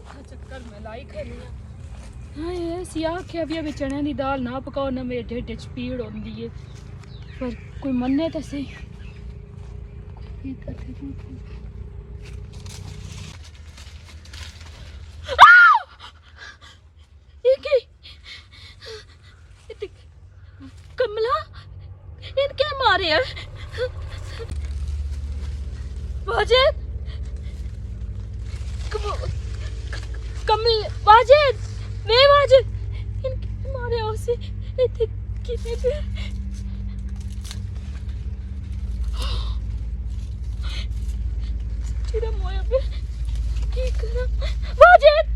चौथा चक्कर मैं लाई खड़ी हाँ ये सियाह के अभी चने की दाल ना पकाओ ना मेरे ढिड च पीड़ होंदी है पर कोई मन्ने तो सही कमला इनके मारे है वाजिद कमल वाजिद वे वाजिद इनके मारे उसे इतने कितने पे चिड़ा मोया पे क्या करा वाजिद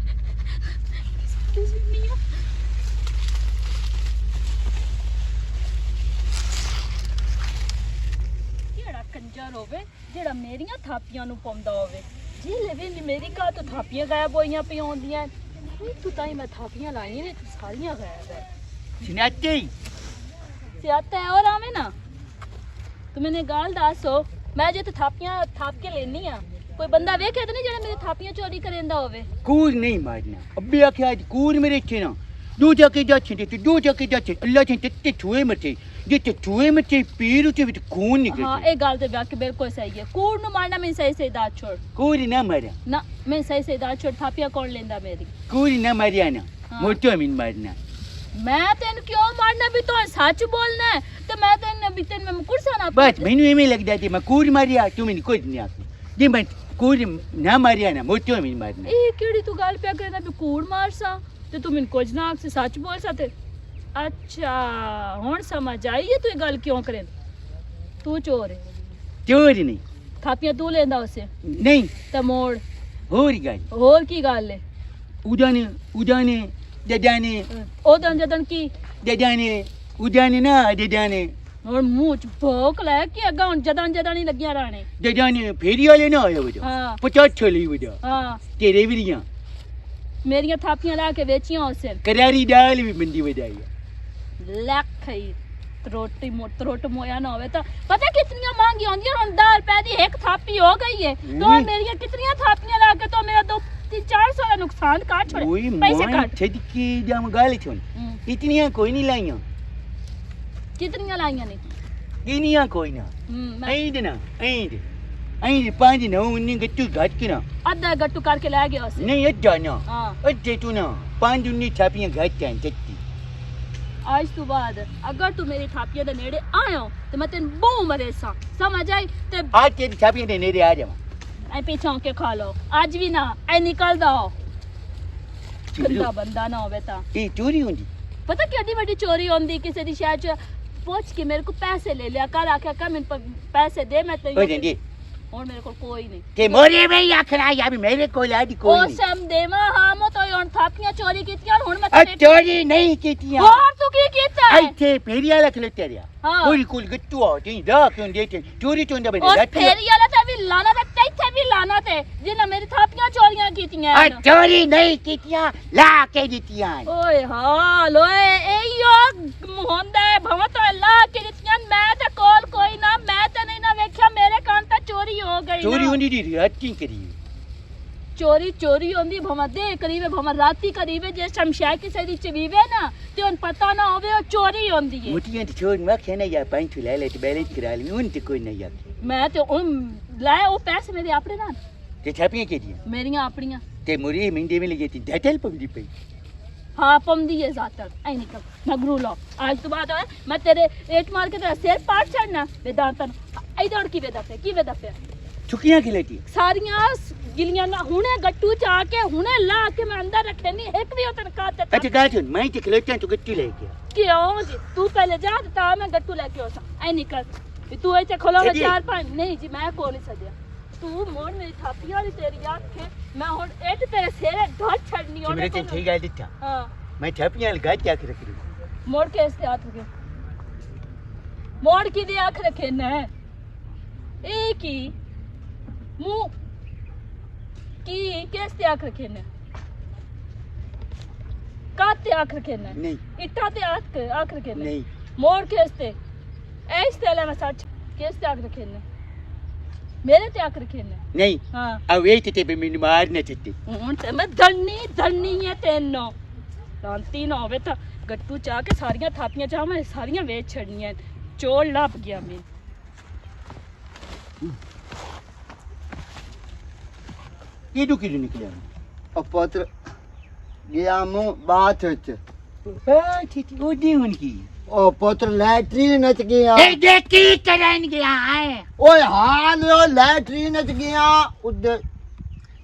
कंजर होवे जेड़ा मेरियां थापियां नु पाउंदा होवे जी लेवे मेरी का तो थापियां गायब होइयां पियां होंदियां तू ताई मैं थापियां लाई ने तू सारियां गायब है सिनाते सियाता है और आवे ना तू मैंने गाल दसो मैं जे तो थापियां थाप के लेनी आ कोई बंदा वेखे तो नहीं जेड़ा मेरी थापियां चोरी करेंदा होवे कूर नहीं मारना अब्बे आखे आज कूर मेरे थे ना दो जाके जाचे ते दो जाके जाचे अल्लाह से ते छुए मचे जे ते छुए मचे पीर उते विच खून निकले हां ए गाल ते बाकी बिल्कुल सही है कूर नु मारना मैं सही सही दात छोड़ कूर ना मारा ना मैं सही सही दात छोड़ थापियां कौन लेंदा मेरी कूर ना मारिया ना मोटो मिन मारना मैं तेन क्यों मारना भी तो सच बोलना है तो मैं तेन भी तेन में मुकुरसा ना बस मेनू एमे लगदा थी मैं कूर मारिया तू मिन कोई नहीं आखी जे मैं कूर ना मारिया ना मोटो मिन मारना ए केड़ी तू गाल पे करना भी कूर मारसा ते तू मिन कुछ ना से सच बोल सकते अच्छा हुन समझ आई है तू गल क्यों करे तू चोर है चोर नहीं थापियां तू लेंदा उसे नहीं ते मोड़ होर की गल है उजाने उजाने जजाने ओदन जदन की जजाने उजाने ना जजाने और मुंह च भोक ले कि अगा हुन जदन जदन ही लगिया रहने जजाने फेरी वाले ना आया वजह हां 50 छली वजह हां तेरे विरियां मेरियां थापियां ला के बेचियां उसे करारी दाल भी मंदी वजाई लख ही रोट मोया ना होवे तो पता कितनी महंगी होंदी हुन 10 रुपए दी एक थापी हो गई है तो मेरियां कितनी थापियां ला के तो मेरा 2-400 का नुकसान काट छोड़े पैसे काट छदकी जम गाल छोन इतनियां कोई नहीं लाईयां कितनियां लाईयां ने गिनियां कोई ना ऐंड ना ऐंड 5 9 19 गट्टू घाट के ना आधा गट्टू करके ले गया उसे नहीं अड्डा ना अड्डे तू ना 5 19 थापियां घाट के चट्टी आज तू बाद अगर तू मेरी थापियां दे नेड़े आयो तो मैं तेन बहु मरे सा समझ आई ते आज तेरी थापियां दे नेड़े आ जावा ऐ पीछे के खा लो आज भी ना ऐ निकल दो गंदा बंदा ना होवे ता ये चोरी होंदी पता केडी बड़ी चोरी होंदी किसी दी शहर च पूछ के मेरे को पैसे ले लिया कर आख्या कर मेरे पैसे दे मैं तेरी और मेरे को कोई नहीं के मोरे में ही आखना या भी मेरे को लाडी कोई नहीं ओसम देवा हां मो तो और थापियां चोरी कीतियां हुन मैं चोरी नहीं कीतियां और तू की कीता है ऐथे फेरिया लख लेते रिया कोई कुल गट्टू आ ती दा क्यों देते चोरी तो अंदर और फेरिया ला ते भी लाना ते भी लाना ते जिना मेरी थापियां चोरियां कीतियां चोरी नहीं कीतियां ला के दीतियां ओए हाल ओए एयो होंदा है भव तो ला के दीतियां मैं ते कोल कोई ना मैं ते नहीं ना देखया मेरे कान ता चोरी हो गई चोरी होनी दी राती करी चोरी होंदी भव दे करीबे भव राती करीबे जे शमशाय की सदी चवीवे ना ते उन पता ना होवे ओ चोरी होंदी है मोटियां ते छोड़ मैं कहना या पांच ले ले ते बैलेंस करा ली उन ते कोई नहीं आती मैं ते उन लाए ओ पैसे मेरे अपने ना ते छापियां के दिया मेरियां अपनियां ते मुरी मिंदे में लगी थी धटल पवली पे हाँ पमदी है जातर ऐ निकल मगरू लो आज तो बात है मैं तेरे एट मार के तेरा सिर पाट छड़ना वेदांतन इधर की वेदा पे छुकियां खिलेती सारियां गिलियां ना हुने गट्टू चा के हुने ला के मैं अंदर रखे नहीं एक भी उतन काट अच्छा गा सुन मैं ते खिलेती तो गट्टू लेके क्यों जी तू पहले जा ता मैं गट्टू लेके ओसा ऐ निकल तू ऐसे खोला 4-5 नहीं जी मैं को नहीं सदिया तू मोड़ मेरी थापियां वाली तेरी याद थे मैं हुन एट तेरे सिरे ढट छड़नी और मेरे ते ठीक है दिखा हां मैं थापियां लगा के आके रख ली मोड़ के इससे हाथ हो गया मोड़ की दे आंख रखे न एक ही मुंह की कैसे आंख रखे न काते आंख रखे न नहीं इट्टा ते आंख रखे न नहीं मोड़ कैसे ऐसे ले मैं सच कैसे आंख रखे न मेरे ते आकर खेलना नहीं हाँ अब ये ते मैनू मारना चाहते ਹੁਣ ਤੇ ਮੈਂ ਦਲਨੀ ਹੈ ਤੈਨੂੰ ਸ਼ਾਂਤੀ ਨਾ ਹੋਵੇ ਤਾਂ ਗੱਟੂ ਚਾਹ ਕੇ ਸਾਰੀਆਂ ਥਾਪੀਆਂ ਚਾਹ ਮੈਂ ਸਾਰੀਆਂ ਵੇਚ ਛੜਨੀਆਂ ਚੋਲ ਲੱਭ ਗਿਆ ਮੈਂ ये तू किधर निकला ਉਹ ਪੁੱਤਰ ਗਿਆ ਮੂੰ ਬਾਤ ਵਿੱਚ ठीक वो दी उनकी ਉਹ ਪੁੱਤਰ ਲੈਟਰੀਨ ਚ ਗਿਆ ए देखी करन गया है ਓਏ ਹਾਲ ਉਹ ਲੈਟਰੀਨ ਚ ਗਿਆ ਉੱਧਰ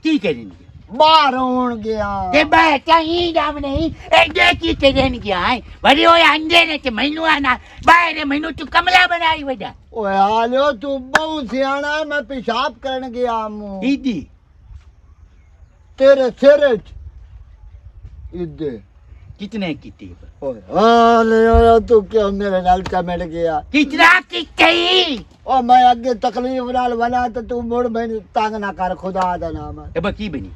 की करेंगे ਬਾਹਰ ਆਉਣ ਗਿਆ के बेटा ही जाम नहीं ए देखी करन गया है बड़ी ओए अंदर ने ते मैनू आना बाहर मैनू तू कमला बनाई वजा ਓਏ ਹਾਲ ਤੂੰ ਬਹੁਤ ਸਿਆਣਾ ਮੈਂ ਪਿਸ਼ਾਬ ਕਰਨ ਗਿਆ ਮੂੰ इदी ਤੇਰੇ ਸਿਰ ਚ ਇੱਧਰ कितने किते ਓਏ ਹਾਲ ਓਏ ਤੂੰ ਕਿਉਂ ਮੇਰੇ ਨਾਲ ਚਮੜ ਗਿਆ कितना की कही ਓ ਮੈਂ ਅੱਗੇ ਤਕਲੀਫ ਨਾਲ ਬਣਾ ਤੇ ਤੂੰ ਮੁੜ ਮੈਨੂੰ ਤੰਗ ਨਾ ਕਰ ਖੁਦਾ ਦਾ ਨਾਮ ਹੈ। अब की बनी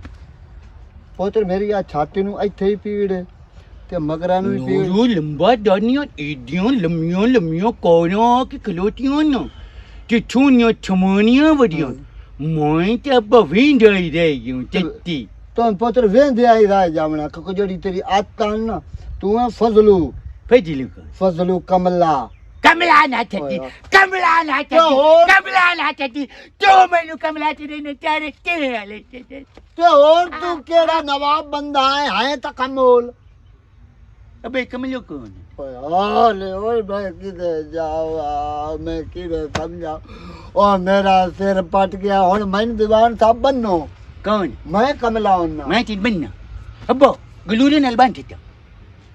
ਪੁੱਤਰ ਮੇਰੀ ਆ ਛਾਤੀ ਨੂੰ ਇੱਥੇ ਹੀ ਪੀੜ ਹੈ ਤੇ ਮਗਰਾਂ ਨੂੰ ਵੀ ਪੀੜ नो लंबा दानियां एडियां लम्मियां लम्मियां कोरियां की खलोतियां ना ते छुनियां छमानियां वडियां मैं ते अब विंदाई रह गई चट्टी ਤੂੰ ਪੁੱਤਰ ਵੇਂਦੇ ਆਈ ਰਹਿ ਜਾਵਣਾ ਕਿਉਂਕਿ ਜਿਹੜੀ ਤੇਰੀ ਆਦਤਾਂ ਨਾ ਤੂੰ ਹੈ फजलू का ਫਜ਼ਲੂ ਕਮਲਾ कमला ना चट्टी ओए। कमला ना चट्टी और? कमला ना चट्टी तो मैनू कमला तेरे ने चारे तेरे वाले ਤੇ ਹੋਰ ਤੂੰ ਕਿਹੜਾ ਨਵਾਬ ਬੰਦਾ ਹੈ ਤਾਂ ਕਮੋਲ अबे कमलो कौन ਓਏ ਹਾਲੇ ਓਏ ਮੈਂ ਕਿਤੇ ਜਾਵਾਂ ਮੈਂ ਕਿਵੇਂ ਸਮਝਾਂ ਓ ਮੇਰਾ ਸਿਰ ਪਟ ਗਿਆ ਹੁਣ ਮੈਨੂੰ ਦੀਵਾਨ ਸਾਹਿਬ ਬੰਨੋ कौन ਮੈਂ ਕਮਲਾ ਹੁੰਨਾ मैं तीन बनना अब्बो गलूरे नलबान थे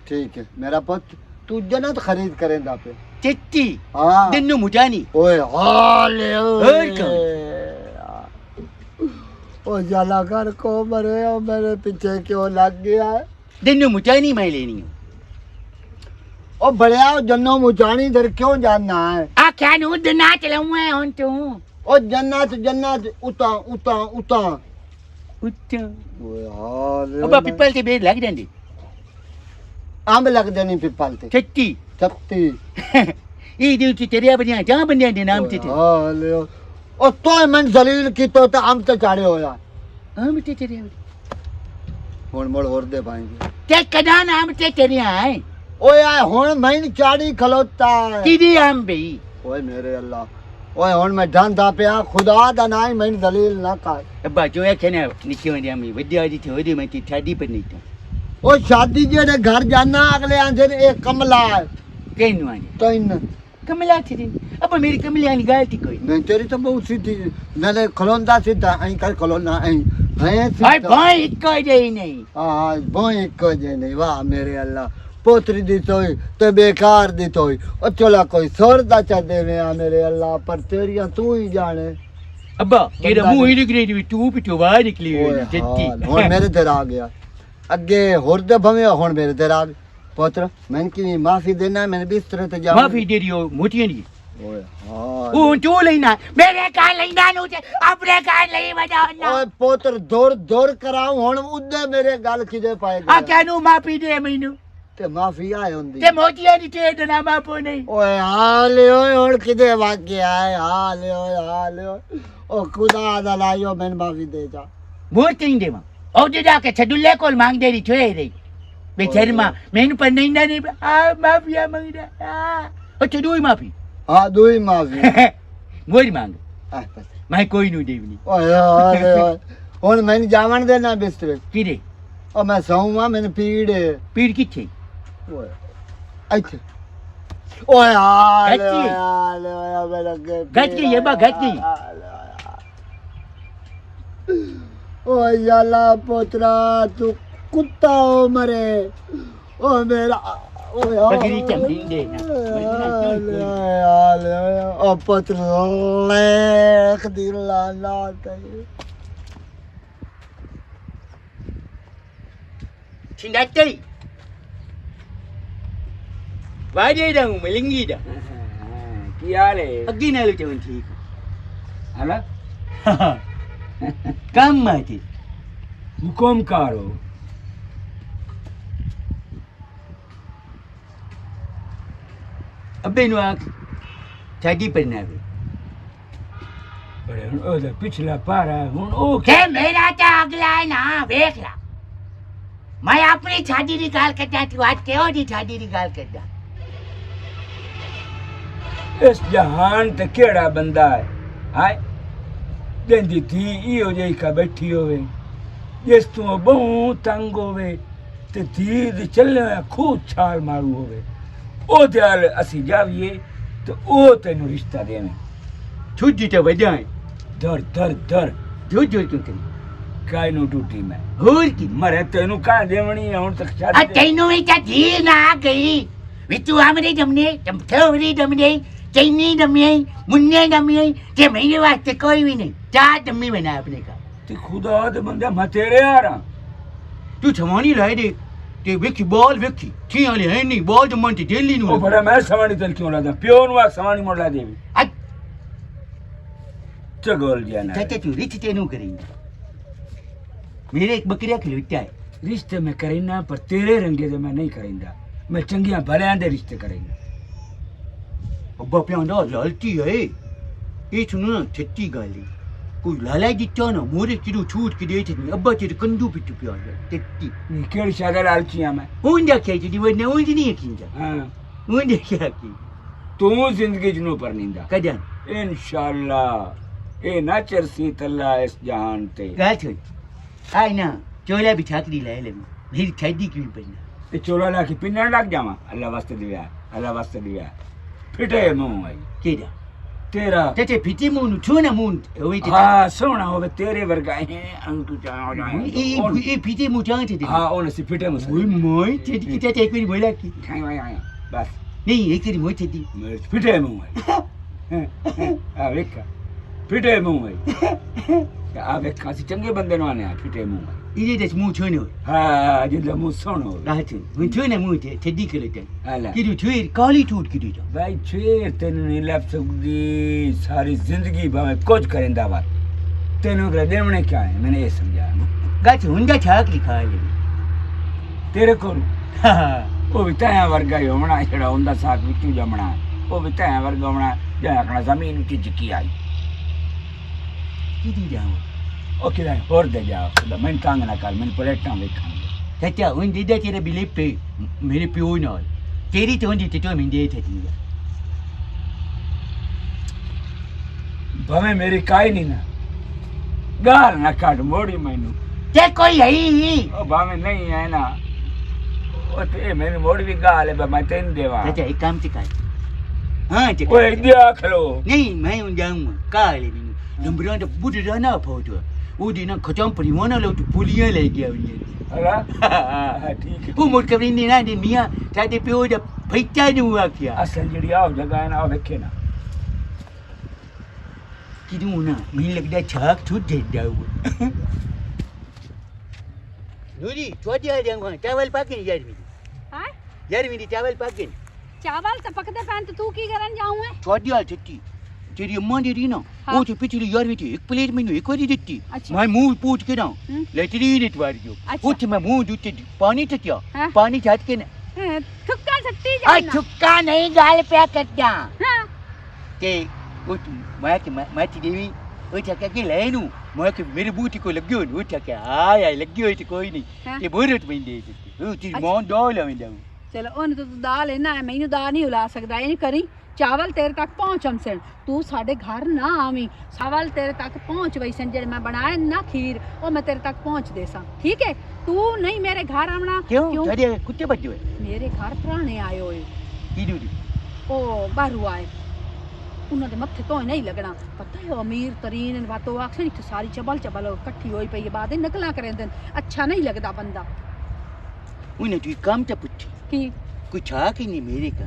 ठीक है मेरा पुत्र तू जन्नत खरीद करेंदा पे चट्टी हाँ दन्नो मुटानी ओए हाले और ओ जाला कर को मरे ओ मेरे पीछे क्यों लग गया है दन्नो मुटानी मैं लेनी हूँ ओ बड़िया जन्नो मुचानी इधर क्यों जाना है आख्या नु दना चलाऊं है हूं तू ओ जन्नत जन्नत उता उता उता उच्च ओए हाले अब्बा पिपल के बेर लग जांदे अंब लग देनी पिपल ते चट्टी छत्ती ये दिल की तेरे बनिया जहां बनिया दे नाम ते हाले ओ तो मन जलील की तो अंब ते चाड़े होया हम ते तेरे हुन मोड़ और दे पाएंगे ते कदा नाम ते तेरे आए ओए आ हुन मैं चाड़ी खलोता है किदी हम बई ओए मेरे अल्लाह ओए हुन मैं ढंदा पिया खुदा दा ना मैं दलील ना कर अब्बा जो है कहना निक्की वंदे हम वड्डी आजी थे ओदी मैं ती शादी पर नहीं तो ओ शादी जेड़े घर जाना अगले आंदे ए कमला है कहनु आने तैन कमला थी अब मेरी कमला वाली गलती कोई नहीं तेरी तो बहुत सीधी नले खलोंदा सीधा ऐ कर खलोना ऐ है हाय भाई कोई दे नहीं हां बोए को जे नहीं वाह मेरे अल्लाह पोतरी दी तोई ते बेकार दी तोई ओ चला कोई सोरदा चा देवे आ मेरे अल्लाह पर तेरिया तू ही जाने अब्बा तेरा मुंह ही निकले दी तू भी तो बाहर निकली हुई ओए चट्टी हाल, हुन मेरे दर आ गया अगे होर दे भवे हुन मेरे दर आ पुत्र मैंने की माफी देना मैंने बिस्तर ते जा माफी दे दियो मोटियां दी ओए हां ओ तू लेना मेरे कान लेना नु ते अपने कान ले बजाओ ना ओए पुत्र दौड़ दौड़ कराऊं हुन उदे मेरे गल किदे पाएगा आ कहनु माफी दे मैनू ते माफी आए हुंदी ते मोटियां दी ते ना मापो नहीं ओए हाल ओए हुन किदे वाक्य है हाल ओए ओ खुदा दा लायो मैंने माफी दे जा मोटियां दे ओ जे जाके छडुल्ले कोल मांग दे री छोए रे बेशर्मा मैनू पर नहीं ना नहीं आ माफिया मांग रहा ओ छडुई माफी हां दुई माफी मोरी मांग आ बस मैं कोई नु देवनी ओए हाल ओए हुन मैंने जावन देना बिस्तर किरे ओ मैं सोऊंगा मैंने पीड़ है पीर किथे ओए अच्छा ओए हाल गट गई। हाल ओए मेरा गट गई, ये बा, गट गई। ओए याला पोतरा तू कुत्ता हो मरे ओ मेरा ओए बकरी चमड़ी दे ना। हाल ओ पोतरा लेख दिल ला छिंदाते वाजे दऊं मलिंगी दा की हाल है अग्गी नाल चवन ठीक हाला काम माथे हुकुम करो अबे नु आख शादी पर ना आवे ਪਰ ਹੁਣ ਉਹਦਾ ਪਿਛਲਾ ਪਾਰਾ ਹੁਣ ਉਹ ਤੇ ਮੇਰਾ ਤਾਂ ਅਗਲਾ ਹੈ ਨਾ ਵੇਖ ਲਾ ਮੈਂ ਆਪਣੀ ਛਾਦੀ ਦੀ ਗੱਲ ਕਰਦਾ ਤੂੰ ਅੱਜ ਤੇ ਉਹਦੀ ਛਾਦੀ ਦੀ ਗੱਲ ਕਰਦਾ ਇਸ ਜਹਾਨ ਤੇ ਕਿਹੜਾ ਬੰਦਾ ਹੈ ਹਾਏ ਜਿੰਦੀ ਥੀ ਇਹੋ ਜਿਹੀ ਕਾ ਬੈਠੀ ਹੋਵੇ ਜਿਸ ਤੋਂ ਬਹੁਤ ਤੰਗ ਹੋਵੇ ਤੇ ਧੀ ਦੇ ਚੱਲਿਆ ਖੂਬ ਛਾਲ ਮਾਰੂ ਹੋਵੇ ਉਹਦੇ ਹਾਲ ਅਸੀਂ ਜਾਵੀਏ ਤੇ ਉਹ ਤੈਨੂੰ ਰਿਸ਼ਤਾ ਦੇਵੇ ਛੁੱਜੀ ਤੇ ਵਜਾਏ ਦਰ ਦਰ ਦਰ ਜੋ ਜੋ ਕਿਉਂ ਕਰੀ ਕਾਇ ਨੂੰ ਟੂਟੀ ਮੈਂ ਹੋਰ ਕੀ ਮਰੇ ਤੈਨੂੰ ਕਾਹ ਦੇਵਣੀ ਹੈ ਹੁਣ ਤੱਕ ਆ ਛੱਡ ਦੇ ਤੈਨੂੰ ਵੀ ਤਾਂ ਧੀ ਨਾ ਗਈ ਵੀ ਤੂੰ ਆਮਰੇ ਜਮਨੇ ਥੋੜੀ ਜਮਨੇ ਚੈਨੀ ਜਮਨੇ ਮੁੰਨੇ ਜਮਨੇ ਤੇ ਮੇਰੇ ਵਾਸਤੇ ਕੋਈ ਵੀ ਨਹੀਂ ਚਾਹ ਜੰਮੀ ਬਣਾ ਆਪਣੇ का ਤੇ ਖੁਦਾ ਦੇ ਬੰਦੇ ਮੈਂ ਤੇਰੇ ਆ ਰਹਾ ਤੂੰ ਛਮਾਣੀ ਲਾਏ ਦੇ ਤੇ ਵੇਖੀ ਬਾਲ ਵੇਖੀ ਥੀ ਵਾਲੇ ਹੈ ਨਹੀਂ ਬਾਲ ਜਮਨ ਤੇ ਦਿੱਲੀ ਉਹ ਨੂੰ ਬੜਾ ਮੈਂ ਸਵਾਣੀ ਤੈਨੂੰ ਕਿਉਂ ਲਾਦਾ ਪਿਓ ਨੂੰ ਆ ਸਵਾਣੀ ਮੋੜ ਲਾ ਦੇਵੀ ਅੱਜ ਚਗੋਲ ਜਾਣਾ ਚਾਚਾ ਤੂੰ ਰਿਚ ਤੈਨੂੰ ਕਰੇਂਗਾ ਮੇਰੇ ਇੱਕ ਬੱਕਰੀਆ ਖਲੋਤਾ ਹੈ ਰਿਸ਼ਤੇ ਮੈਂ ਕरेना पर तेरे रंगे दे मैं नहीं करेंदा मैं चंगिया भलियां दे रिश्ते करेंदा ਅੱਬਾ ਪਿਆਂਦਾ ਲਾਲਟੀ ਹੈ ਇਹ ਸੁਣੋ ਸੱਚੀ ਗੱਲ ਹੈ ਕੋਈ ਲਾਲਾ ਜਿੱਤਾ ਨਾ ਮੋਰੇ ਕਿਰੂ ਛੂਟ ਕੇ ਦੇ ਤੇ ਅੱਬਾ ਤੇਰੇ ਕੰਦੂ ਪਿੱਟ ਪਿਆ ਹੈ ਸੱਚੀ नी केड़ी शादा लालचिया मैं ਹੁੰਦਾ ਕਿ ਜੀ ਉਹ ਨਾ ਉਹ ਨਹੀਂ ਕਿੰਦਾ हां ਹੁੰਦਾ ਕਿ तू जिंदगी जनो पर नींदा ਕਦਾਂ इंशाल्लाह ए ना चरसी तल्ला इस जहान ते ਗੱਲ ਸੁਣ ਆਈ ਨਾ ਚੋਲਾ ਬਿਛਾਕੜੀ ਲੈ ਲੈ ਮੇਰੀ ਛੱਡੀ ਕਿਉਂ ਪਈਆ ते चोला ला के पिन्ना लग जावा अल्लाह वास्ते दिया अल्लाह वास्ते दिया फिटे मुंह आई ਕਿਹਦਾ तेरा ਤੇ ਫਿੱਟੀ ਮੂੰ ਨੂੰ ਛੋਣਾ ਮੂੰ ਉਹ ਤੇ हां सोना होवे तेरे वर्गा है अंकु चा हो जाए ਇਹ ਫਿੱਟੀ ਮੂੰ ਚਾਹ ਤੇ हां ओने से फिटे मुंह ਓਏ ਮੋਈ ਤੇ ਕਿਤੇ ਤੇ ਕੋਈ ਬੋਲਾ ਕੀ खाई आया बस ਨਹੀਂ ਇਹ ਕਿਰੀ ਮੋਈ ਤੇ मेरे फिटे मुंह आई आ वेखा फिटे मुंह आई आ वेखा सी चंगे बंदे नु आने फिटे मुंह आई ਇਹਦੇ ਤੇ ਮੂੰ ਛੋਣਾ हाँ जिंदा मुंह सोना होवे ਰਾਤ ਨੂੰ ਛੋਣਾ ਮੂੰ ਤੇ ਛੱਡੀ ਕੇ ਲੈ हां ਕਿਰੂ ਛੋਈ ਕਾਲੀ ਟੂਟ ਕਿਰੂ ਜਾ भाई छेर तेन नहीं लभ सकती सारी जिंदगी भावे कुछ करेंदा वा तेनों के देवने क्या है मैंने ये समझा ਗੱਚ ਹੁੰਦਾ ਛਾਕ ਲਿਖਾ ਲੈ तेरे को वो भी तया वर्गा ही होना जेड़ा उनका साथ विचू जमना वो भी तया वर्गा होना जै आखना जमीन की चिकी आई ਕਿਦੀ ਜਾਵਾਂ ओ कि और दे जा खुदा मैं तंग ना कर मैं प्लेटा वेखा ਚਾਚਾ ਉਹ ਦੀਦਾ ਤੇਰੇ ਬਿਲੇ ਪੇ ਮੇਰੇ ਪਿਓ ਨਾਲ ਤੇਰੀ ਤੋਂ ਦੀ ਤੇ ਮੈਂ ਦੇ ਥੀ भावे मेरी काई नहीं ना गाल ना काट मोड़ी मैनू ਤੇ ਕੋਈ ਹੈ ਹੀ ओ भावे नहीं है ना ओ ते मेरी मोड़ी भी गाल है मैं तेन देवा ਚਾਚਾ ਇੱਕ ਕੰਮ ਤੇ ਕਰ ਹਾਂ ਤੇ ओए दिया खलो ਨਹੀਂ ਮੈਂ ਹੁਣ ਜਾਊਂਗਾ ਕਾਲੇ ਮੈਨੂੰ ਨੰਬਰਾਂ ਦਾ ਬੁੱਢ ਦਾ ਨਾ ਫੋਟੋ ਉਹਦੀ ਨਾ ਖਚਾਂ ਪਰਿਵਾਨਾ ਲੋ ਤੂੰ ਪੁਲੀਆਂ ਲੈ ਗਿਆ ਉਹਨੇ हला हां ठीक है ਉਹ ਮੁੜ ਕੇ ਨਹੀਂ ਨਾ ਦੀ ਮੀਆਂ ਸਾਡੇ ਪਿਓ ਦਾ ਫੈਟਾ ਨੂੰ ਆਖਿਆ असल ਜਿਹੜੀ ਆ ਜਗ੍ਹਾ ਹੈ ਨਾ ਉਹ ਵੇਖੇ ਨਾ ਕਿਦੋਂ ਨਾ ਮੈਨੂੰ ਲੱਗਦਾ ਛਾਕ ਛੁੱਟ ਜਾਂਦਾ ਉਹ ਨੂਰੀ ਛੋਟੀ ਆ ਜਾਂਗਾ ਚਾਵਲ ਪਾਕੇ ਯਾਰ ਮੇਰੀ ਹਾਂ ਯਾਰ ਮੇਰੀ ਚਾਵਲ ਪਾਕੇ ਚਾਵਲ ਤਾਂ ਪੱਕਦੇ ਪੈਣ ਤੇ ਤੂੰ ਕੀ ਕਰਨ ਜਾਉਂ ਹੈ ਛੋਟੀ ਆ ਛੱਟੀ ਤੇਰੀ ਅੰਮਾ ਦੀ ਰੀ ਨਾ ਹਾਂ। ਉਹ ਤੇ ਪਿਛਲੀ ਯਾਰ ਵਿੱਚ ਇੱਕ ਪਲੇਟ ਮੈਨੂੰ ਇੱਕ ਵਾਰੀ ਦਿੱਤੀ ਅੱਛਾ। ਮੈਂ ਮੂੰਹ ਪੂਛ ਕੇ ਨਾ ਹੂੰ। ਲੈਟਰੀ ਨੇ ਵਾਰੀ ਅੱਛਾ। ਉੱਥੇ ਮੈਂ ਮੂੰਹ ਜੁੱਤੇ ਪਾਣੀ ਟੱਟਿਆ ਹਾਂ। ਪਾਣੀ ਛੱਡ ਕੇ ਨਾ ਥੁੱਕਾ ਸੱਟੀ ਆ ਜਾਣਾ ਚੁੱਕਾ ਨਹੀਂ ਗੱਲ ਪਿਆ ਕਰਦਾ ਹਾਂ ਤੇ ਉਹ ਮੈਂ ਕਿ ਮੈਂ ਤੇ ਦੇਵੀ ਉਹ ਚੱਕਿਆ ਕਿ ਲੈ ਨੂੰ ਮੈਂ ਕਿ ਮੇਰੇ ਬੂਟੀ ਕੋ ਲੱਗਿਓ ਨੂੰ ਚੱਕਿਆ ਆਇਆ ਲੱਗਿਓ ਤੇ ਕੋਈ ਨਹੀਂ ਹਾਂ। ਤੇ ਬੋਰਟ ਮੈਂ ਦੇ ਦਿੱਤੀ ਉਹ ਚੀਜ਼ ਅੱਛਾ। ਮੋਂ ਡੋਲ ਆਉਂਦਾ ਚਲੋ ਉਹਨੂੰ ਤਾਂ ਤੂੰ ਦਾਲ ਲੈਣਾ ਹੈ ਮੈਨੂੰ ਦਾਲ ਨਹੀਂ ਉਲਾ ਸਕਦਾ ਇਹ ਨਹੀਂ ਕਰੀ ਚਾਵਲ ਤੇਰੇ ਤੱਕ ਪਹੁੰਚਮ ਸਨ ਤੂੰ ਸਾਡੇ ਘਰ ਨਾ ਆਵੀਂ ਚਾਵਲ ਤੇਰੇ ਤੱਕ ਪਹੁੰਚ ਵਈ ਸਨ ਜਿਹੜੇ ਮੈਂ ਬਣਾਏ ਨਾ ਖੀਰ ਉਹ ਮੈਂ ਤੇਰੇ ਤੱਕ ਪਹੁੰਚ ਦੇ ਸਾਂ ਠੀਕ ਹੈ ਤੂੰ ਨਹੀਂ ਮੇਰੇ ਘਰ ਆਵਣਾ ਕਿਉਂ ਤੁਹਾਡੇ ਕੁੱਤੇ ਬੱਜੇ ਹੋਏ ਮੇਰੇ ਘਰ ਪੁਰਾਣੇ ਆਏ ਹੋਏ ਕੀ ਦੂਦੀ ਉਹ ਬਾਹਰੋਂ ਆਏ ਉਹਨਾਂ ਦੇ ਮੱਥੇ ਤੋਂ ਹੀ ਨਹੀਂ ਲੱਗਣਾ ਪਤਾ ਹੈ ਉਹ ਅਮੀਰ ਤਰੀਨ ਬਾਤੋਂ ਆਖਣ ਇੱਥੇ ਸਾਰੀ ਚਬਲ ਚਬਲ ਇਕੱਠੀ ਹੋਈ ਪਈ ਹੈ ਬਾਅਦ ਇਹ ਨਕਲਾਂ ਕਰਦੇ ਨੇ ਅੱਛਾ ਨਹੀਂ ਲੱਗਦਾ ਬੰਦਾ ਉਹਨੇ ਤੂੰ ਕੰਮ ਤਾਂ ਪੁੱਛੀ ਕੀ ਕੁਛ ਆ ਕਿ ਨਹੀਂ ਮੇਰੇ ਕਾ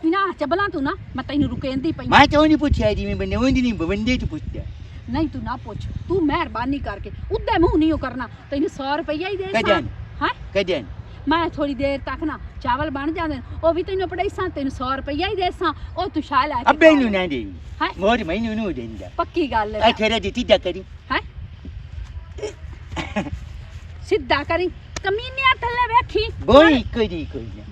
ਨਾ ਚਬਲਾਂ ਤੂੰ ਨਾ ਮੈਂ ਤੈਨੂੰ ਰੁਕੇਂਦੀ ਪਈ ਮੈਂ ਤਾਂ ਉਹ ਨਹੀਂ ਪੁੱਛਿਆ ਜਿਵੇਂ ਬੰਦੇ ਉਹ ਨਹੀਂ ਬੰਦੇ ਚ ਪੁੱਛਿਆ ਨਹੀਂ ਤੂੰ ਨਾ ਪੁੱਛ ਤੂੰ ਮਿਹਰਬਾਨੀ ਕਰਕੇ ਉੱਦੇ ਮੂੰਹ ਨਹੀਂ ਉਹ ਕਰਨਾ ਤੈਨੂੰ 100 ਰੁਪਈਆ ਹੀ ਦੇ ਕਦੋਂ ਹਾਂ ਕਦੋਂ ਮੈਂ ਥੋੜੀ ਦੇਰ ਤੱਕ ਨਾ ਚਾਵਲ ਬਣ ਜਾਂਦੇ ਨੇ ਉਹ ਵੀ ਤੈਨੂੰ ਪੜਾਈਸਾਂ ਤੈਨੂੰ 100 ਰੁਪਈਆ ਹੀ ਦੇਸਾਂ ਉਹ ਤੂੰ ਸ਼ਾਇ ਲੈ ਕੇ ਅੱਬੇ ਖਾ ਨੂੰ ਲੈ। ਨਾ ਦੇ ਹੈਂ? ਮੋਰ ਮੈਨੂੰ ਨੂੰ ਦੇਂਦਾ ਪੱਕੀ ਗੱਲ ਆ ਹੈ ਤੇਰਾ ਦਿੱਤੀ ਜਾ ਕਰੀ ਹੈ ਸਿੱਧਾ ਕਰੀ कमीने थल्ले वेखी बोई कोई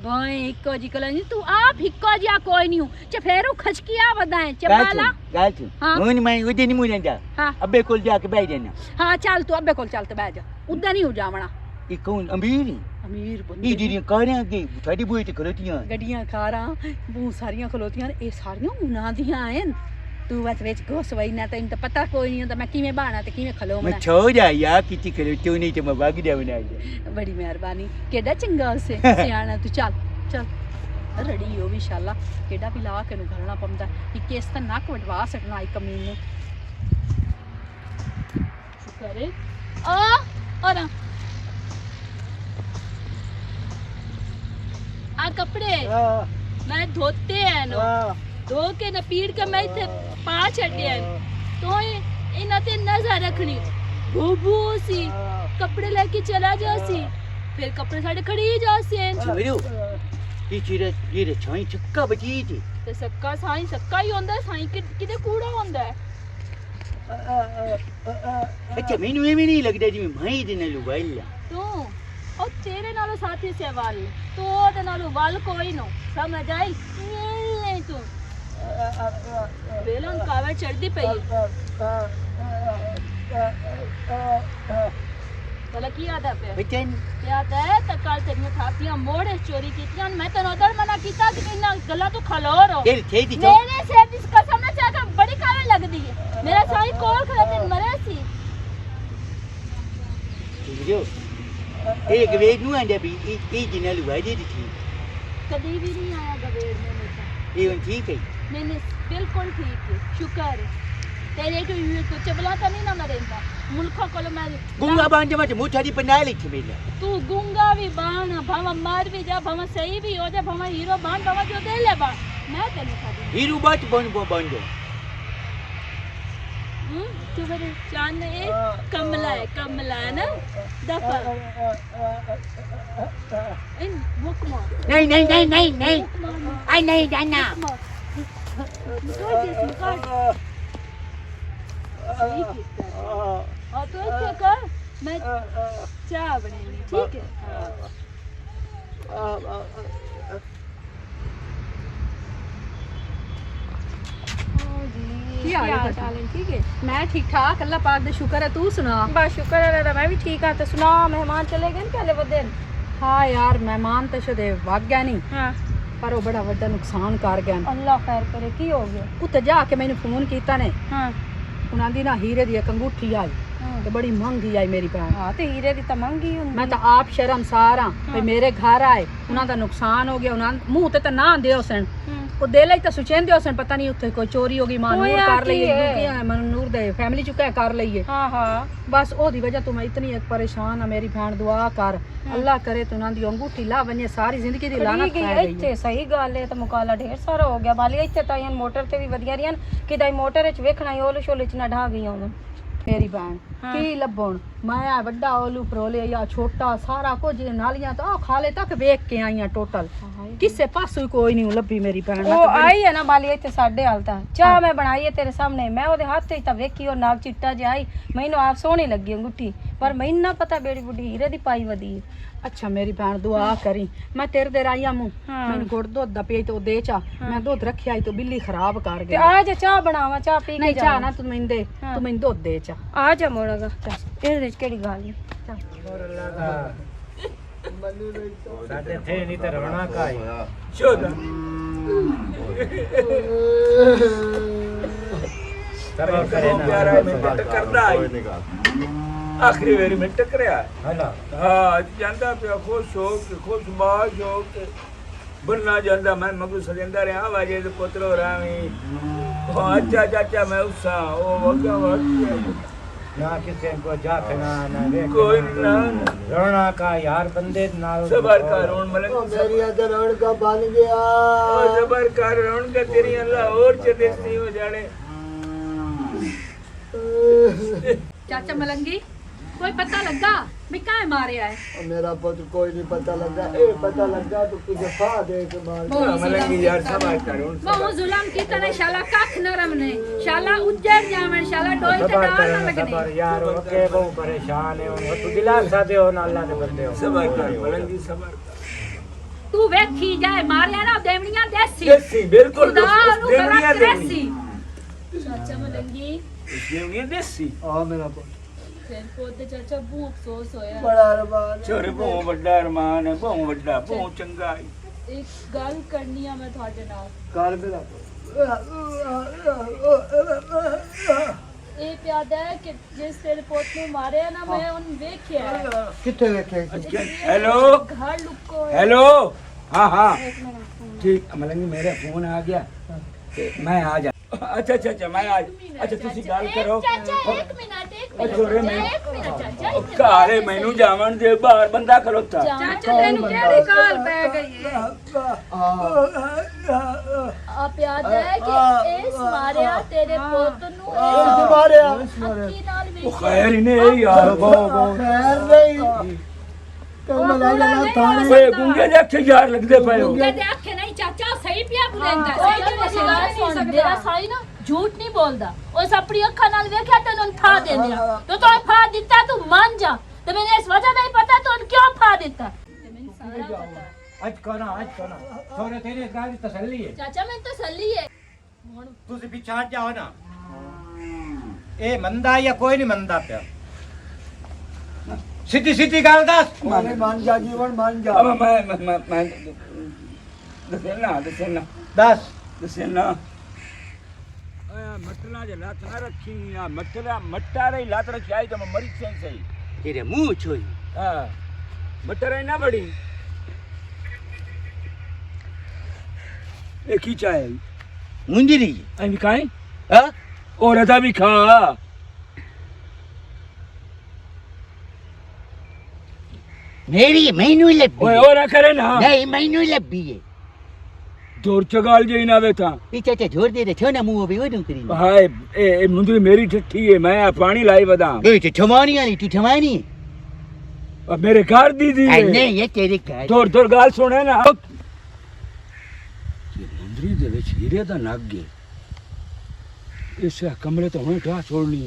बोए इको जी कला नहीं तू आप हिको जिया कोई नहीं हूं चफेरू खचकिया वदाए चबाला गाल तू हाँ। हुन मैं उदे नहीं मुरंदा हाँ अबे कोल जाके बैठ जाना हाँ चल तू अब्बे कोल चल ते बैठ जा उदा नहीं हो जावना ये कौन अमीर अमीर ये बंदे जेडी कारां के साडी बोई ते खलोतियां गड्डियां कारां बहुत सारियां खलोतियां ने, ए सारियां उना दियां हैं तू बस विच घुस वई ना तैਨੂੰ ਤਾਂ ਪਤਾ ਕੋਈ ਨਹੀਂ ਹੁੰਦਾ ਮੈਂ ਕਿਵੇਂ ਬਾਣਾ ਤੇ ਕਿਵੇਂ मैं ਖਲੋਵਣਾ छो जा या किती खलोतियों नहीं तो मैं भाग जा बना बड़ी मेहरबानी केड़ा चंगा उसे सियाना तू चल चल रड़ी हो भी शाला केड़ा भी ला के नु घलना पमदा कि केस ਤਾਂ ਨੱਕ ਵਡਵਾ ਸਕਣਾ ਇੱਕ ਕਮੀਨੇ करे और आ कपड़े मैं धोते हैं नो धो के न पीड़ के मैं इथे पा छड़े हैं तो इना ते नजर रखनी भूबू सी कपड़े लेके चला जा सी फिर कपड़े साडे खड़ी जा सी मेरे ये चीरे ये रे छाई चक्का बची थी ते सक्का साई सक्का ही होंदा साई किते कूड़ा होंदा है अच्छा मैनू एवें नहीं लगदा जिवें मैं दे नाल वाइला तू ओ तेरे नालों साथी से वाल तो दे नालों वाल कोई नो समझ आई नहीं तू बेलन कावे चढ़दी पई भला की याद है पे बचन याद है त कल तेरी थापियां मोड़े चोरी कीतियां मैं तनो उधर मना कीता कि इना गल्ला तू खलो रो तेरी थे दी तो मेरे से जिस कसम ना चाह बड़ी कावे लगदी है मेरा साई कोल खड़ा दिन मरे सी जो एक वेग नु आंदे भी ई जिनल वाजे दी थी कभी भी नहीं आया गवेड़ में मुझे ये उन ठीक है मैंने बिल्कुल ठीक है शुक्र है तेरे को चबला तो नहीं ना मरेंदा मुल्खों को मैं गुंगा बांध मत मुठा दी बना ली थी मेला तू गुंगा भी बाण भावा मार भी जा भावा सही भी हो जा भावा हीरो बाण भावा जो दे ले बाण मैं तेने खा दूं हीरू बात बन बंदो तू मेरे चांद ए कमला है ना दफा इन मुकमा नहीं आई नहीं जाना हाँ तो ऐसे कर मैं चाय बनाऊंगी ठीक है ਕੀ ਹਾਲ ਚਾਲ ਹੈ ਠੀਕ ਹੈ ਮੈਂ ਠੀਕ ਠਾਕ ਅੱਲਾਹ ਪਾਕ ਦਾ ਸ਼ੁਕਰ ਹੈ ਤੂੰ ਸੁਣਾ बस शुक्र है दादा मैं भी ठीक हाँ तो सुना मेहमान चले गए पहले वो दिन ਹਾਂ ਯਾਰ ਮਹਿਮਾਨ ਤਾਂ ਸ਼ਦੇ ਵਗ ਗਿਆ ਨਹੀਂ हाँ ਪਰ ਉਹ ਬੜਾ ਵੱਡਾ ਨੁਕਸਾਨ ਕਰ ਗਿਆ अल्लाह खैर करे की हो गया ਉੱਤੇ ਜਾ ਕੇ ਮੈਨੂੰ ਫੋਨ ਕੀਤਾ ਨੇ हाँ ਉਹਨਾਂ ਦੀ ਨਾ ਹੀਰੇ ਦੀ ਇੱਕ ਅੰਗੂਠੀ ਆਈ ਤੇ ਬੜੀ ਮਹਿੰਗੀ ਆਈ ਮੇਰੀ ਭੈਣ हाँ तो हीरे दी तो महंगी हुंदी ਮੈਂ ਤਾਂ ਆਪ ਸ਼ਰਮਸਾਰ ਹਾਂ ਵੀ ਮੇਰੇ ਘਰ ਆਏ ਉਹਨਾਂ ਦਾ ਨੁਕਸਾਨ ਹੋ ਗਿਆ ਉਹਨਾਂ ਮੂੰਹ ਤੇ ਤਾਂ ਨਾ ਦਿਓ ਸਨ ਉਹ ਦੇ ਲਈ ਤਾਂ ਸੁਚੇਂਦੇ ਹੋ ਸਨ ਪਤਾ ਨਹੀਂ ਉੱਥੇ ਕੋਈ ਚੋਰੀ ਹੋ ਗਈ ਮਾਨੂਰ ਕਰ ਲਈਏ ਮਾਨੂਰ ਦੇ ਫੈਮਿਲੀ ਚੁੱਕਾ ਕਰ ਲਈਏ हाँ हाँ बस ओदी वजह तो मैं इतनी एक परेशान है मेरी बहन दुआ कर अल्लाह करे तो ना दी अंगूठी ला बने सारी जिंदगी दी लानत पै गई ਇੱਥੇ ਸਹੀ ਗੱਲ ਹੈ ਤਾਂ ਮੁਕਾਲਾ ਢੇਰ ਸਾਰਾ ਹੋ ਗਿਆ ਬਾਲੀ ਇੱਥੇ ਤਾਂ ਇਹਨਾਂ ਮੋਟਰ ਤੇ ਵੀ ਵਧੀਆ ਰਹੀਆਂ ਕਿਦਾਈ ਮੋਟਰ ਵਿੱਚ ਵੇਖਣਾ ਓਲੂ ਸ਼ੋਲੇ ਚ ਨਾ ਢਾ ਗਈਆਂ ਉਹਨਾਂ मेरी बहन की लभण मैं आ वड्डा ओलू फरोले या छोटा सारा कुछ नालियां तो आ खाले तक वेख के आई टोटल किसे पासों कोई नहीं लभी मेरी बहन ਉਹ ਆਈ ਹੈ ਨਾ ਬਾਲੀ ਇੱਥੇ ਸਾਡੇ ਹਾਲ ਤਾਂ ਚਾਹ ਮੈਂ ਬਣਾਈ ਹੈ ਤੇਰੇ ਸਾਹਮਣੇ ਮੈਂ ਉਹਦੇ ਹੱਥ ਤੇ ਤਾਂ ਵੇਖੀ ਉਹ ਨਾਗ ਚਿੱਟਾ ਜਿਹਾ ਆਈ ਮੈਨੂੰ ਆਪ ਸੋਹਣੀ ਲੱਗੀ ਅੰਗੂਠੀ ਪਰ ਮੈਨੂੰ ਨਾ ਪਤਾ ਬੇੜੀ ਬੁੱਢੀ ਹੀਰੇ ਦੀ ਪਾਈ ਵਦੀ अच्छा मेरी बहन दुआ करी मैं तेरे दे आई आमू मैंने गुड़ दुध दा पे तो दे चा मैं दुध रखिया तो बिल्ली खराब कर ਤੇ गई ਆ ਜਾ ਚਾਹ ਬਣਾਵਾ ਚਾਹ ਪੀ ਕੇ नहीं चाह ना तू मैंने दे हाँ। तू मैंने दुध दे चा ਆ ਜਾ ਮੋੜਾਗਾ ਇਹਦੇ ਵਿੱਚ ਕਿਹੜੀ ਗੱਲ ਨਹੀਂ ਸਾਡੇ ਥੇ ਨਹੀਂ ਤੇ ਰਵਣਾ ਕਾਈ शोधा ਸਰਵ ਕਰੇ ਨਾ प्यारा मिनट करदा आखिरी वेरी में टकरिया ਹਲਾ हाँ जांदा पिया खुश हो के खुश बाश हो के बनना जांदा मैं मगू सजेंदा रहा वाजे ते पुत्रो रावी अच्छा चाचा मैं उसा ओ वक्या वक्या ਨਾ ਕਿਸੇ ਕੋ ਜਾ ਕੇ ਨਾ ਵੇਖ कोई ना ਰਵਣਾ ਕਾ ਯਾਰ ਬੰਦੇ ਨਾਲ सबर कर रोन मलक मेरी अदर का बन गया ओ सबर कर रोन का तेरी अल्लाह और चदेस्ती हो जाने चाचा मलंगी कोई पता लगा भी काहे मारिया है? और मेरा पुत्र कोई नहीं पता लगा, ए पता लगा तो तुझे फा दे के मार मलंगी यार समाज करो बहु जुलम की तरह शाला कख नरम ने, शाला उज्जड़ जावन, शाला डोई ते सबर डाल न करो सबर लगने। यार, ओके बहुत परेशान है उन तू दिलासा दे हो ना अल्लाह के बंदे हो। सबर कर मलंगी सबर तू वेखी जाए मारिया ना देवनिया देसी देसी बिल्कुल खुदा नु देवनिया गलत देसी। ਚਾਚਾ ਮਲੰਗੀ देवनिया देसी आ मेरा पुत्र ਫਿਰ ਪੋਤੇ ਚਾਚਾ ਬਹੁਤ ਅਫਸੋਸ ਹੋਇਆ। बड़ा अरमान है। छोरे बहुत ਵੱਡਾ ਅਰਮਾਨ ਹੈ, ਬਹੁਤ ਵੱਡਾ, ਬਹੁਤ ਚੰਗਾ ਹੈ। ਇੱਕ ਗੱਲ ਕਰਨੀ ਆ ਮੈਂ ਤੁਹਾਡੇ ਨਾਲ। कर मेरा पुत्र ਇਹ ਪਿਆਦਾ ਹੈ ਕਿ ਜਿਸ ਤੇਰੇ ਪੁੱਤ ਨੂੰ ਮਾਰਿਆ ਨਾ ਮੈਂ ਉਹਨੂੰ ਵੇਖਿਆ ਹੈ। कितने देखे हेलो ਘਰ ਲੁਕੋ ਹੈ। हेलो हाँ हाँ ठीक मलंगी मेरा फोन आ गया ते मैं आ जा अच्छा अच्छा अच्छा मैं आज अच्छा तुसी गल करो ਚਾਚਾ ਇੱਕ ਮਿੰਟ छोरे मैं ਇੱਕ ਮਿੰਟ ਚਾਚਾ ਇੱਥੇ घरे मैनू जावन दे बाहर बंदा खलोता चाचा तेनु केड़ी काल पै गई है? ਆ ਪਿਆਦਾ ਹੈ ਕਿ ਇਸ ਮਾਰਿਆ ਤੇਰੇ ਪੁੱਤ ਨੂੰ मारे ਅੱਖੀ ਨਾਲ ओ ਵੇਖਿਆ। खैर ही नहीं यार बहुत खैर नहीं कल लगा थाने ओए गुंगे देखे यार लगदे पे हो उनके दे आखे नहीं चाचा सही पिया बुलेंदा ਕੋਈ ਨਹੀਂ ਗੱਲ ਸੁਣ ਮੇਰਾ ਸਾਈ ਨਾ ਝੂਠ ਨਹੀਂ ਬੋਲਦਾ। ਉਸ ਆਪਣੀ ਅੱਖਾਂ ਨਾਲ ਵੇਖਿਆ ਤੇ ਉਹਨੂੰ ਫਾ ਦਿੰਦਿਆ ਤੂੰ ਤਾਂ ਫਾ ਦਿੱਤਾ ਤੂੰ ਮੰਨ ਜਾ ਤੇ ਮੈਨੂੰ ਇਸ ਵਜ੍ਹਾ ਦਾ ਹੀ ਪਤਾ ਤੂੰ ਉਹਨੂੰ ਕਿਉਂ ਫਾ ਦਿੱਤਾ ਤੇ ਮੈਨੂੰ ਸਾਰਾ ਪਤਾ। आज करो छोरे तेरी इस गाल की तसल्ली है। ਚਾਚਾ ਮੈਨੂੰ ਤਸੱਲੀ ਹੈ। ਹੁਣ तुसी पिछाड़ जाओ ना, ए मंदा या कोई नहीं मंदा पे सीधी सीधी गाल दस। मारे मान जा जीवन मान जा अब मैं दसेना दस दसेना मटला जे लात ना रखी आ मटला मट्टा रे लात रखी आई तो मैं मरी सही तेरे मुंह छोई हां मटर ना बड़ी एक ही चाय मुंजरी आई भी खाए हाँ और अदा भी खा मेरी मैनू लब्बी ओए है। और करे ना नहीं मैनू लब्बी है जोर चगाल जे ना वेता पीछे से छोड़ दे छो ना मुंह भी वो करी हाय ए मुंदरी मेरी ठठी है मैं पानी लाई बदा ए तो ठमानी वाली तू ठमानी अब मेरे घर दीदी है नहीं ये तेरे घर जोर जोर गाल सुने ना ये मुंदरी दे विच हीरे दा नग है इस कमरे तो हुणे ढा छोड़नी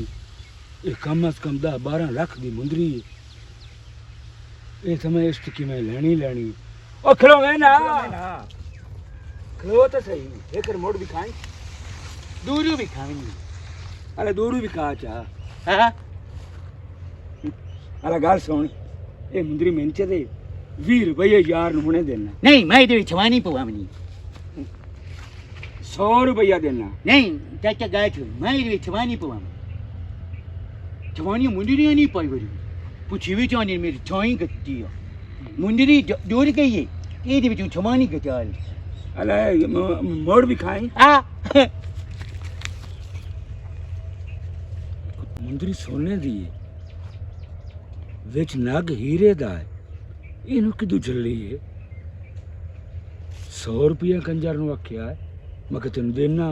ये कम अज कम 10-12 लाख दी मुंदरी है ये समय इस की मैं लेनी ओ खलो है ना खलो तो सही एक मोड़ भी खाई दूरू भी खानी अरे दूरू भी खा चा हाँ अरे गाल सुन ये मुंदरी मेंचे दे 20 रुपये यार नु हुणे देना नहीं मैं तो ठमानी पवावनी 100 रुपया देना नहीं चाचा गाय छो मैं तो ठमानी पवाव ठमानी मुंडरी नहीं पाई वरी पूछी भी चाहनी मेरी छाई कट्टी मुंडरी दूर गई है ये दे विचों ठमानी कचाल अरे मोड़ भी खाई आ मुंदरी सोने दी है विच नग हीरे दा है इनू किदू चली है 100 रुपया कंजर नु आख्या है मैं कि तेन देना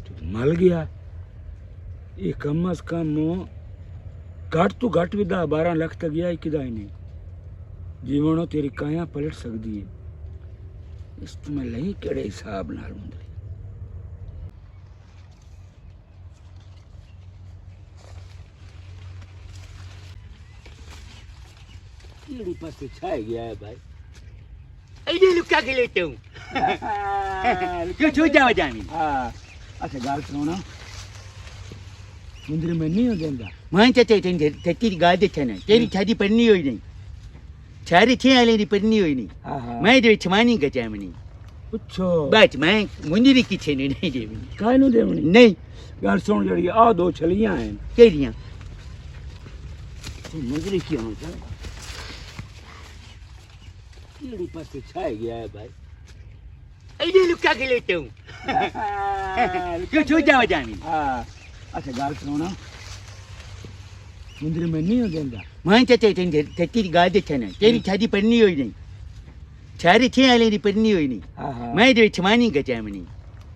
तो मल गया ये कम अज कम घट तो घट भी 10-12 लाख तक गया किदा ही नहीं जीवनो तेरी काया पलट सकती है इस तो मैं लही केड़े हिसाब नाल मुंदरी केड़ी पासे छाए गया है भाई ऐसे लुका के लेता हूँ क्यों छू जाओ जानी हाँ अच्छा गाल सुनो मुंदरी में नहीं हो देंदा मैं चाचा तेरी गाल देखा ना तेरी शादी पढ़नी हुई नहीं सारे 6 आले पढ़नी हुई नहीं हाँ हाँ मैं तो छमानी कचा मनी पुछो बस मैं मुंजरी की छे नहीं देवी काहे नु देवनी नहीं गाल सुन जड़ी आ दो छलियां हैं केरियां तो मुंदरी क्यों होता केड़ी पासे छाए गया है भाई ऐसे लुका के लेता हूँ क्यों छू जाओ जानी हाँ अच्छा गाल सुनो मुंदरी में नहीं हो देंदा मैं चाचा तेरी गाल देखा ना तेरी शादी पढ़नी हुई नहीं सारे 6 आले पढ़नी हुई नहीं हाँ हाँ मैं तो छमानी कचा मनी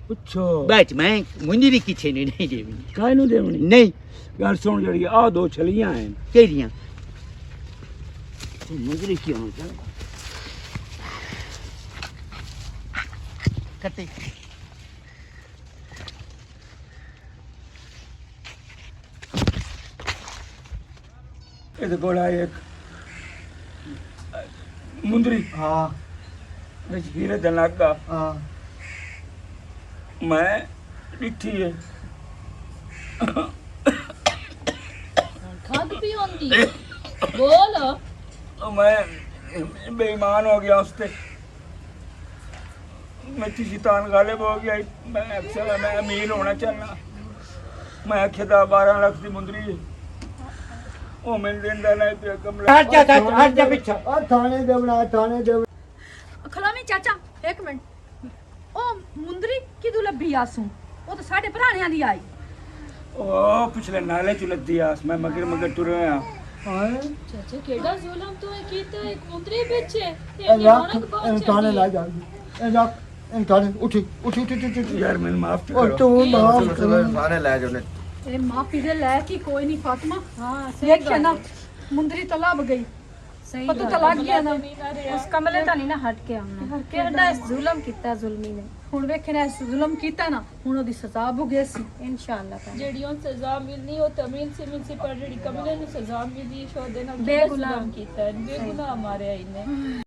पुछो बस मैं मुंजरी की छे नहीं देवी काहे नु देवनी नहीं ਗੱਲ ਸੁਣ ਜਿਹੜੀ ਆ ਦੋ ਛਲੀਆਂ ਐ ਕਿਹੜੀਆਂ ਤੂੰ ਮੁੰਦਰੀ ਕਿਉਂ ਚੱਲ ਕੱਟੇ ਇਹਦੇ ਕੋਲ ਆ ਇੱਕ ਮੁੰਦਰੀ ਹਾਂ ਵਿੱਚ ਹੀਰੇ ਦਾ ਨਾਗਾ ਹਾਂ ਮੈਂ ਡਿੱਠੀ ਹੈ ਖੰਡ ਪੀਉਂਦੀ ਬੋਲ ਉਹ ਮੈਂ ਬੇਈਮਾਨ ਹੋ ਗਿਆ ਉਸ ਤੇ मैं शैतान गालिब हो गया मैं अक्सर मैं अमीर होना चाहना मैं आखिया 12 लाख की मुंदरी वो मिल देंदा नहीं पिया कमला हट जा पीछे ਆ ਥਾਣੇ ਦੇ ਬਣਾ ਥਾਣੇ ਦੇ ਖਲੋਵੀਂ ਚਾਚਾ ਇੱਕ ਮਿੰਟ ਉਹ ਮੁੰਦਰੀ ਕਿਦੋਂ ਲੱਭੀ ਆਸੂ ਉਹ ਤਾਂ ਸਾਡੇ ਭਰਾਣਿਆਂ ਦੀ ਆਈ ओ पिछले नाले च लद्दी आस मैं मगर टुर आया ਹਾਂ ਚਾਚਾ ਕਿਹੜਾ ਜ਼ੁਲਮ ਤੂੰ ਕੀਤਾ ਇੱਕ ਮੁੰਦਰੀ ਵਿੱਚ ਇਹ ਰੱਖ ਇਹ ਥਾਣੇ ਲੈ ਜਾ ਇਹ ਰੱਖ ਇਹ ਥਾਣੇ ਉੱਠੀ ਉੱਠੀ ਉੱਠੀ ਉੱਠੀ यार मैंने माफ तो ਉਹ करो ਤੂੰ ਮਾਫ ਕਰ ਥਾਣੇ ਲੈ ਜਾਣੇ ਇਹ ਮਾਫੀ ਦੇ ਲੈ ਕੀ ਕੋਈ ਨਹੀਂ ਫਾਤਮਾ ਹਾਂ ਦੇਖਿਆ ਨਾ ਮੁੰਦਰੀ ਤਾਂ ਲੱਭ ਗਈ ਸਹੀ ਪਤਾ ਤਾਂ ਲੱਗ ਗਿਆ ਨਾ ਉਸ ਕਮਲੇ ਤਾਂ ਨਹੀਂ ਨਾ ਹਟ ਕੇ ਆਉਣਾ ਕਿਹੜਾ ਜ਼ੁਲਮ ਕੀਤਾ ਜ਼ੁਲਮੀ ਨੇ ਹੁਣ ਵੇਖੇ ਨਾ ਜ਼ੁਲਮ ਕੀਤਾ ਨਾ ਹੁਣ ਉਹਦੀ ਸਜ਼ਾ ਭੁਗੇ ਸੀ ਇਨਸ਼ਾਅੱਲਾ ਜਿਹੜੀ ਉਹਨੂੰ ਸਜ਼ਾ ਮਿਲਣੀ ਉਹ ਤਮੀਲ ਸੇ ਮਿਲ ਸੀ ਪਰ ਜਿਹੜੀ ਕਮਲੇ ਨੂੰ ਸਜ਼ਾ ਮਿਲੀ ਸ਼ੋ ਦੇ ਨਾਲ ਬੇਗੁਨਾਹ ਕੀਤਾ ਬੇਗੁਨਾਹ ਮਾਰਿਆ ਇਹਨੇ